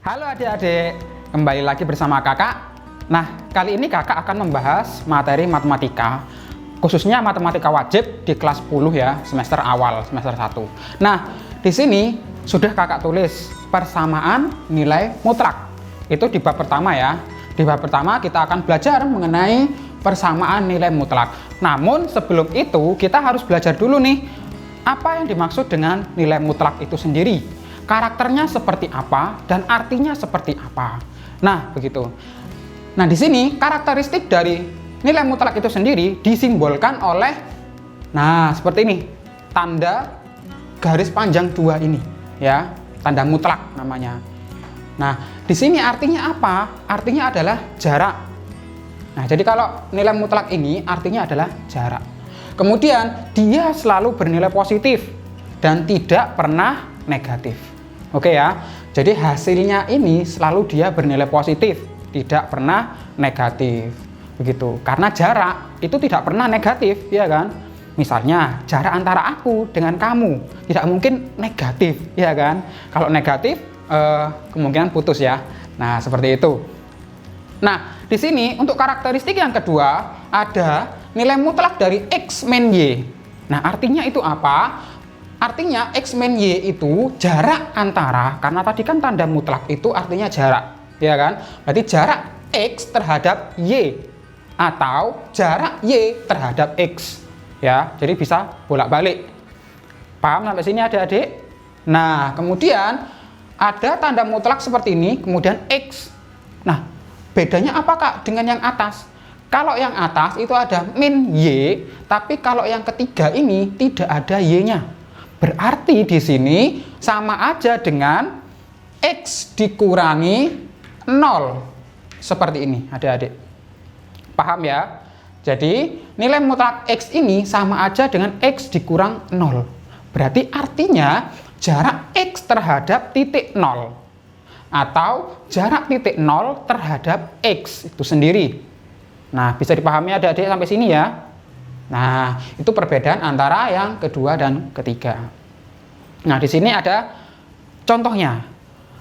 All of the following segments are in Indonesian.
Halo adik-adik, kembali lagi bersama kakak. Nah, kali ini kakak akan membahas materi matematika, khususnya matematika wajib di kelas 10 ya, semester awal, semester 1. Nah, di sini sudah kakak tulis persamaan nilai mutlak. Itu di bab pertama ya. Di bab pertama kita akan belajar mengenai persamaan nilai mutlak. Namun sebelum itu kita harus belajar dulu nih, apa yang dimaksud dengan nilai mutlak itu sendiri. Karakternya seperti apa dan artinya seperti apa. Nah, begitu. Nah, di sini karakteristik dari nilai mutlak itu sendiri disimbolkan oleh seperti ini. Tanda garis panjang 2 ini, ya. Tanda mutlak namanya. Nah, di sini artinya apa? Artinya adalah jarak. Nah, jadi kalau nilai mutlak ini artinya adalah jarak. Kemudian dia selalu bernilai positif dan tidak pernah negatif. Oke ya, jadi hasilnya ini selalu dia bernilai positif, tidak pernah negatif. Begitu, karena jarak itu tidak pernah negatif, ya kan? Misalnya jarak antara aku dengan kamu tidak mungkin negatif, ya kan? Kalau negatif kemungkinan putus ya. Nah, seperti itu. Nah, di sini untuk karakteristik yang kedua ada nilai mutlak dari X min Y. Nah, artinya itu apa? Artinya X min Y itu jarak antara, karena tadi kan tanda mutlak itu artinya jarak, ya kan? Berarti jarak X terhadap Y atau jarak Y terhadap X, ya. Jadi bisa bolak-balik. Paham sampai sini adik-adik? Nah, kemudian ada tanda mutlak seperti ini, kemudian X. Nah, bedanya apa Kak dengan yang atas? Kalau yang atas itu ada min Y, tapi kalau yang ketiga ini tidak ada Y-nya. Berarti di sini sama aja dengan X dikurangi 0. Seperti ini adik-adik. Paham ya? Jadi nilai mutlak X ini sama aja dengan X dikurang 0. Berarti artinya jarak X terhadap titik 0 atau jarak titik 0 terhadap X itu sendiri. Nah, bisa dipahami adik-adik sampai sini ya. Nah, itu perbedaan antara yang kedua dan ketiga. Nah, di sini ada contohnya.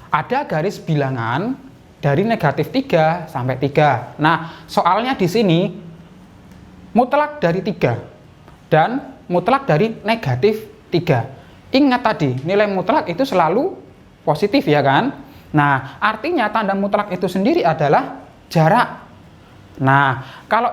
Ada garis bilangan dari negatif 3 sampai 3. Nah, soalnya di sini mutlak dari 3 dan mutlak dari negatif 3. Ingat tadi, nilai mutlak itu selalu positif ya kan? Nah, artinya tanda mutlak itu sendiri adalah jarak. Nah, kalau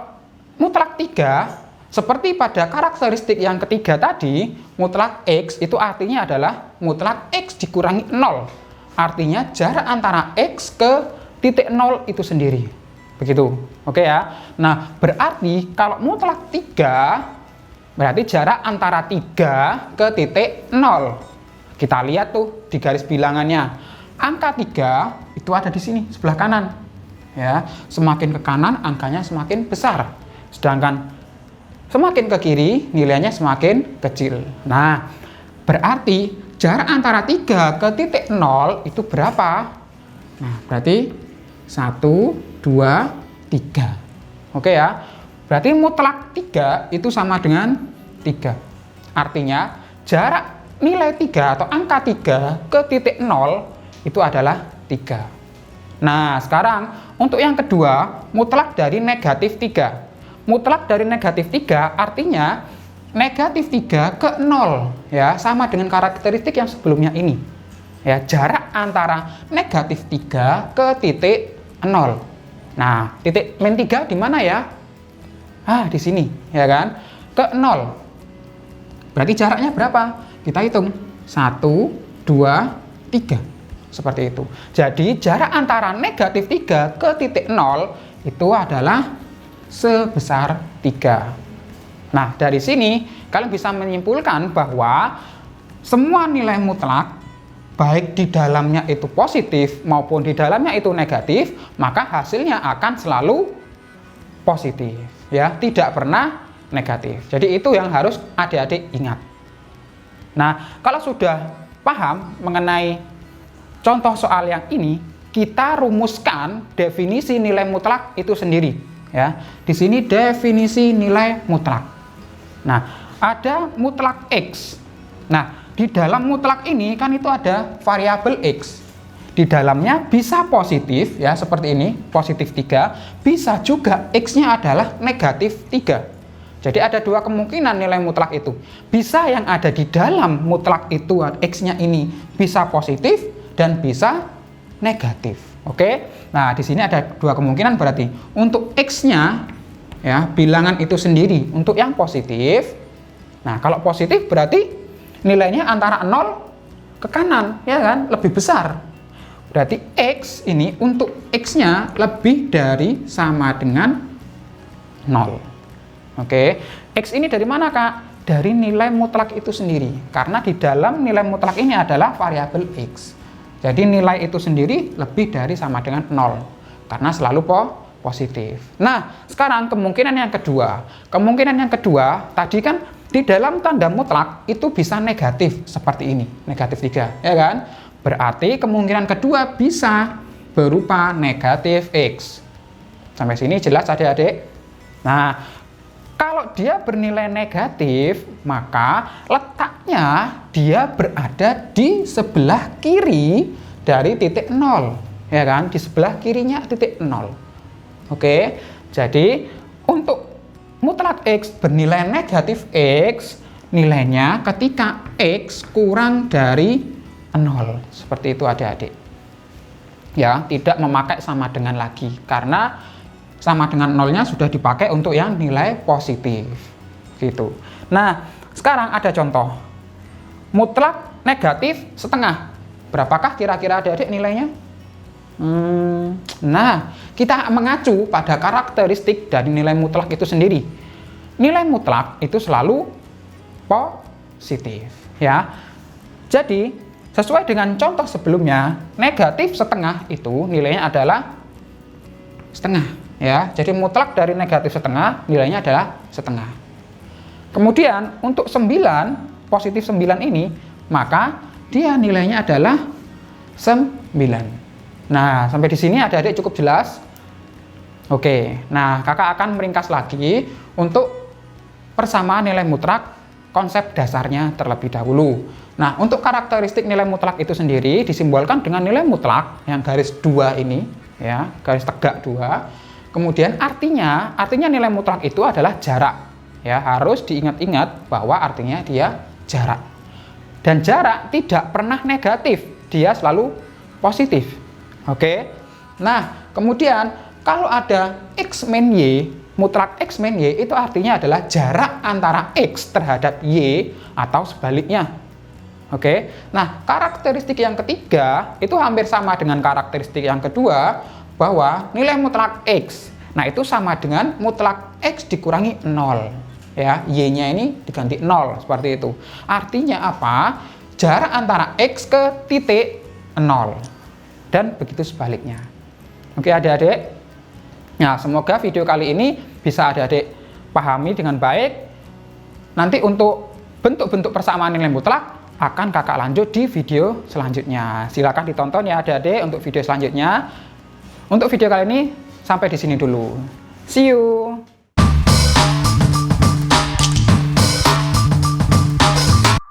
mutlak 3 seperti pada karakteristik yang ketiga tadi, mutlak X itu artinya adalah mutlak X dikurangi 0. Artinya jarak antara X ke titik 0 itu sendiri. Begitu. Oke ya. Nah, berarti kalau mutlak 3 berarti jarak antara 3 ke titik 0. Kita lihat tuh di garis bilangannya. Angka 3 itu ada di sini sebelah kanan. Ya, semakin ke kanan angkanya semakin besar. Sedangkan semakin ke kiri nilainya semakin kecil. Nah, berarti jarak antara 3 ke titik 0 itu berapa? Nah, berarti 1, 2, 3. Oke ya. Berarti mutlak 3 itu sama dengan 3. Artinya jarak nilai 3 atau angka 3 ke titik 0 itu adalah 3. Nah, sekarang untuk yang kedua, mutlak dari negatif 3. Mutlak dari negatif 3 artinya negatif 3 ke 0 ya, sama dengan karakteristik yang sebelumnya ini. Ya, jarak antara negatif 3 ke titik 0. Nah, titik min 3 di mana ya? Di sini, ya kan? Ke 0. Berarti jaraknya berapa? Kita hitung. 1, 2, 3. Seperti itu. Jadi, jarak antara negatif 3 ke titik 0 itu adalah sebesar 3. Nah, dari sini kalian bisa menyimpulkan bahwa semua nilai mutlak baik di dalamnya itu positif maupun di dalamnya itu negatif, maka hasilnya akan selalu positif ya, tidak pernah negatif. Jadi itu yang harus adik-adik ingat. Nah, kalau sudah paham mengenai contoh soal yang ini, kita rumuskan definisi nilai mutlak itu sendiri. Ya, di sini definisi nilai mutlak. Nah, ada mutlak X. Nah, di dalam mutlak ini kan itu ada variabel X. di dalamnya bisa positif ya, seperti ini, positif 3, bisa juga X-nya adalah negatif 3. Jadi ada dua kemungkinan nilai mutlak itu. Bisa yang ada di dalam mutlak itu X-nya ini bisa positif dan bisa negatif. Oke. Nah, di sini ada dua kemungkinan berarti. Untuk X-nya ya, bilangan itu sendiri untuk yang positif. Nah, kalau positif berarti nilainya antara 0 ke kanan, ya kan? Lebih besar. Berarti X ini untuk X-nya lebih dari sama dengan 0. Oke, X ini dari mana, Kak? Dari nilai mutlak itu sendiri. Karena di dalam nilai mutlak ini adalah variabel X. Jadi nilai itu sendiri lebih dari sama dengan 0. Karena selalu positif. Nah, sekarang kemungkinan yang kedua. Kemungkinan yang kedua, tadi kan di dalam tanda mutlak itu bisa negatif seperti ini, negatif 3, ya kan? Berarti kemungkinan kedua bisa berupa negatif X. Sampai sini jelas adik-adik? Nah, kalau dia bernilai negatif, maka letaknya dia berada di sebelah kiri dari titik 0, ya kan? Di sebelah kirinya titik 0. Oke, jadi untuk mutlak X bernilai negatif X, nilainya ketika X kurang dari 0. Seperti itu adik-adik. Ya, tidak memakai sama dengan lagi, karena sama dengan 0-nya sudah dipakai untuk yang nilai positif. Gitu. Nah, sekarang ada contoh. Mutlak negatif setengah. Berapakah kira-kira adik-adik nilainya? Nah, kita mengacu pada karakteristik dari nilai mutlak itu sendiri. Nilai mutlak itu selalu positif, ya. Jadi, sesuai dengan contoh sebelumnya, negatif setengah itu nilainya adalah setengah, ya. Jadi mutlak dari negatif setengah nilainya adalah setengah. Kemudian untuk 9, positif 9 ini, maka dia nilainya adalah 9. Nah, sampai di sini adik-adik cukup jelas? Oke, nah kakak akan meringkas lagi untuk persamaan nilai mutlak, konsep dasarnya terlebih dahulu. Nah, untuk karakteristik nilai mutlak itu sendiri disimbolkan dengan nilai mutlak yang garis 2 ini, ya, garis tegak 2. Kemudian artinya nilai mutlak itu adalah jarak. Ya, harus diingat-ingat bahwa artinya dia jarak. Dan jarak tidak pernah negatif, dia selalu positif. Oke. Nah, kemudian kalau ada X min Y, mutlak X min Y itu artinya adalah jarak antara X terhadap Y atau sebaliknya. Oke. Nah, karakteristik yang ketiga itu hampir sama dengan karakteristik yang kedua, bahwa nilai mutlak X, nah itu sama dengan mutlak X dikurangi 0. Ya, Y-nya ini diganti 0 seperti itu. Artinya apa? Jarak antara X ke titik 0. Dan begitu sebaliknya. Oke adik-adik. Nah, semoga video kali ini bisa adik-adik pahami dengan baik. Nanti untuk bentuk-bentuk persamaan nilai mutlak akan kakak lanjut di video selanjutnya. Silakan ditonton ya adik-adik untuk video selanjutnya. Untuk video kali ini sampai di sini dulu. See you.